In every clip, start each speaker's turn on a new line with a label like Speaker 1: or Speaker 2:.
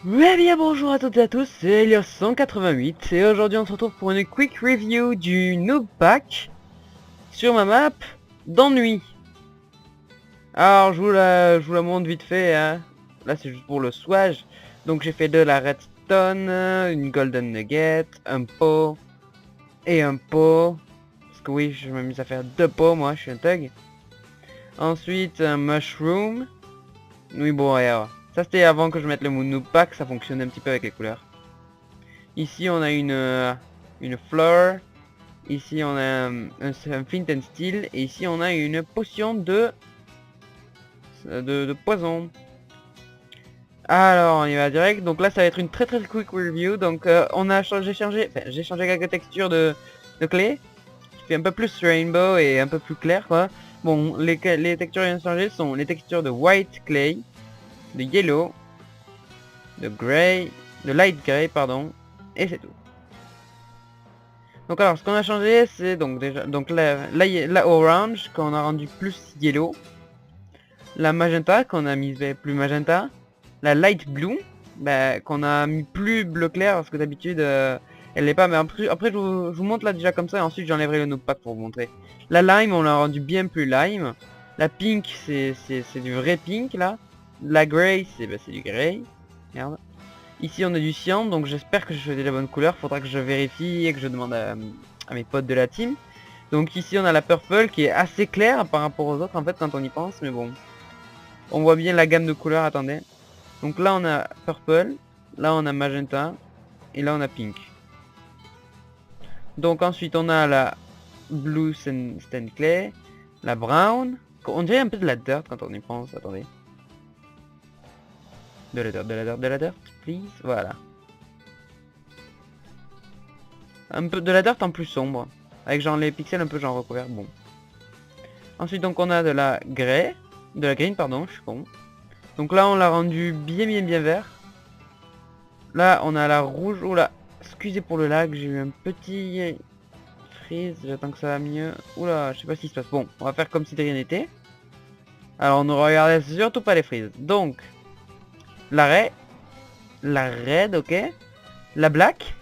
Speaker 1: Eh bien bonjour à toutes et à tous, c'est Elios188 et aujourd'hui on se retrouve pour une quick review du Noob Pack sur ma map d'ennui. Alors je vous la montre vite fait, hein. Là c'est juste pour le swag. Donc j'ai fait de la redstone, une golden nugget, un pot et un pot. Parce que oui, je m'amuse à faire deux pots, moi je suis un thug. Ensuite un mushroom. Oui bon alors, ça c'était avant que je mette le Noob Pack, ça fonctionnait un petit peu avec les couleurs. Ici on a une fleur. Ici on a un flint and steel. Et ici on a une potion de poison. Alors on y va direct. Donc là ça va être une très quick review. Donc j'ai changé quelques textures de clés. Qui fait un peu plus rainbow et un peu plus clair quoi. Bon les textures qui ont changé sont les textures de white clay, de yellow, de grey, de light grey pardon. Et c'est tout. Donc alors ce qu'on a changé c'est donc déjà donc la orange qu'on a rendu plus yellow, la magenta qu'on a mis plus magenta, la light blue qu'on a mis plus bleu clair parce que d'habitude elle l'est pas, mais après je vous montre là déjà comme ça et ensuite j'enlèverai le notepad pack pour vous montrer. La lime on l'a rendu bien plus lime, la pink c'est du vrai pink là, la grey c'est du grey, merde. Ici on a du cyan, donc j'espère que je choisis la bonne couleur, faudra que je vérifie et que je demande à mes potes de la team. Donc ici on a la purple qui est assez claire par rapport aux autres en fait quand on y pense, mais bon. On voit bien la gamme de couleurs, attendez. Donc là on a purple, là on a magenta, et là on a pink. Donc ensuite on a la blue sand clay, la brown, on dirait un peu de la dirt quand on y pense, attendez. De la dirt, de la dirt, de la dirt, please, voilà. Un peu de la dirt en plus sombre, avec genre les pixels un peu genre recouverts, bon. Ensuite donc on a de la grey, de la green pardon, je suis con. Donc là on l'a rendu bien vert. Là on a la rouge, oula, excusez pour le lag, j'ai eu un petit freeze, j'attends que ça va mieux. Oula, je sais pas ce qui se passe. Bon, on va faire comme si de rien n'était. Alors on ne regardait surtout pas les freezes. Donc, la red, ok. La black.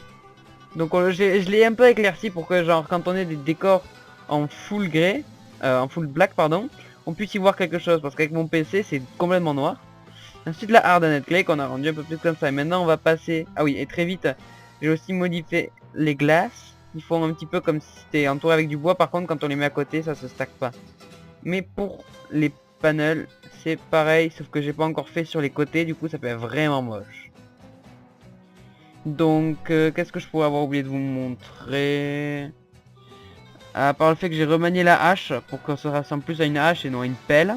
Speaker 1: Donc je l'ai un peu éclairci pour que genre quand on ait des décors en full grey, en full black pardon, on puisse y voir quelque chose parce qu'avec mon PC c'est complètement noir. Ensuite la hardened clay qu'on a rendu un peu plus comme ça. Et maintenant on va passer, ah oui et très vite, j'ai aussi modifié les glaces. Ils font un petit peu comme si c'était entouré avec du bois, par contre quand on les met à côté ça se stack pas. Mais pour les panels c'est pareil, sauf que j'ai pas encore fait sur les côtés, du coup ça fait vraiment moche. Donc qu'est-ce que je pourrais avoir oublié de vous montrer? À part le fait que j'ai remanié la hache pour que ça ressemble plus à une hache et non à une pelle.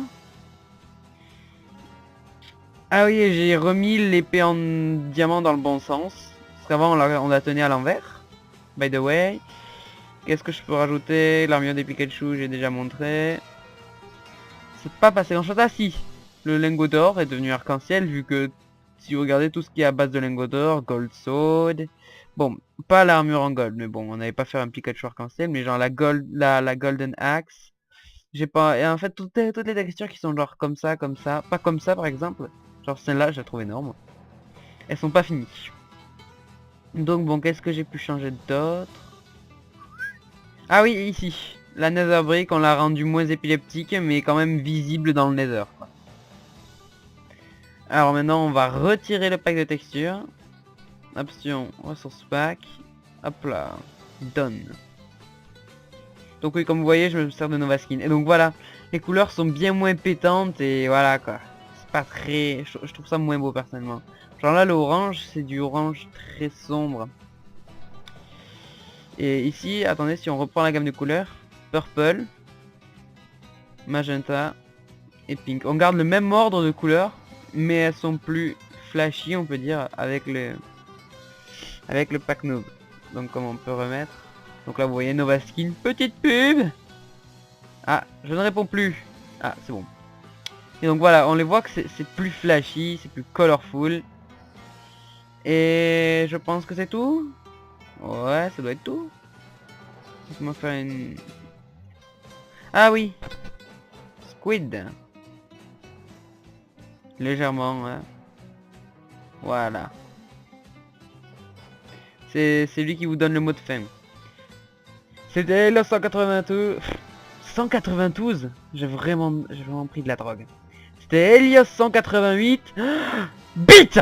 Speaker 1: Ah oui, j'ai remis l'épée en diamant dans le bon sens. Parce qu'avant on la tenait à l'envers. By the way. Qu'est-ce que je peux rajouter? L'armure des Pikachu, j'ai déjà montré. C'est pas passé grand chose. Ah si, le lingot d'or est devenu arc-en-ciel vu que si vous regardez tout ce qui est à base de lingot d'or, gold sword. Bon, pas l'armure en gold, mais bon, on n'avait pas fait un Pikachu arc-en-ciel, mais genre la golden axe. J'ai pas. Et en fait toutes les textures qui sont genre comme ça, pas comme ça par exemple. Genre celle-là, je la trouve énorme. Elles sont pas finies. Donc bon, qu'est-ce que j'ai pu changer d'autre? Ah oui, ici. La nether brick, on l'a rendue moins épileptique, mais quand même visible dans le nether, quoi. Alors maintenant, on va retirer le pack de texture. Option, ressource pack. Hop là. Done. Donc oui, comme vous voyez, je me sers de Nova Skin. Et donc voilà, les couleurs sont bien moins pétantes et voilà quoi. C'est pas très... Je trouve ça moins beau personnellement. Genre là, le orange, c'est du orange très sombre. Et ici, attendez, si on reprend la gamme de couleurs, purple, magenta et pink. On garde le même ordre de couleurs, mais elles sont plus flashy, on peut dire, avec le pack noob. Donc comme on peut remettre. Donc là, vous voyez Nova Skin, petite pub. Ah, je ne réponds plus. Ah, c'est bon. Et donc voilà, on les voit que c'est plus flashy, c'est plus colorful. Et je pense que c'est tout. Ouais, ça doit être tout. Laisse-moi faire une... Ah oui, squid. Légèrement, ouais. Voilà. C'est lui qui vous donne le mot de fin. C'était le 192... 192. J'ai vraiment pris de la drogue. C'était Helios 188. Bite.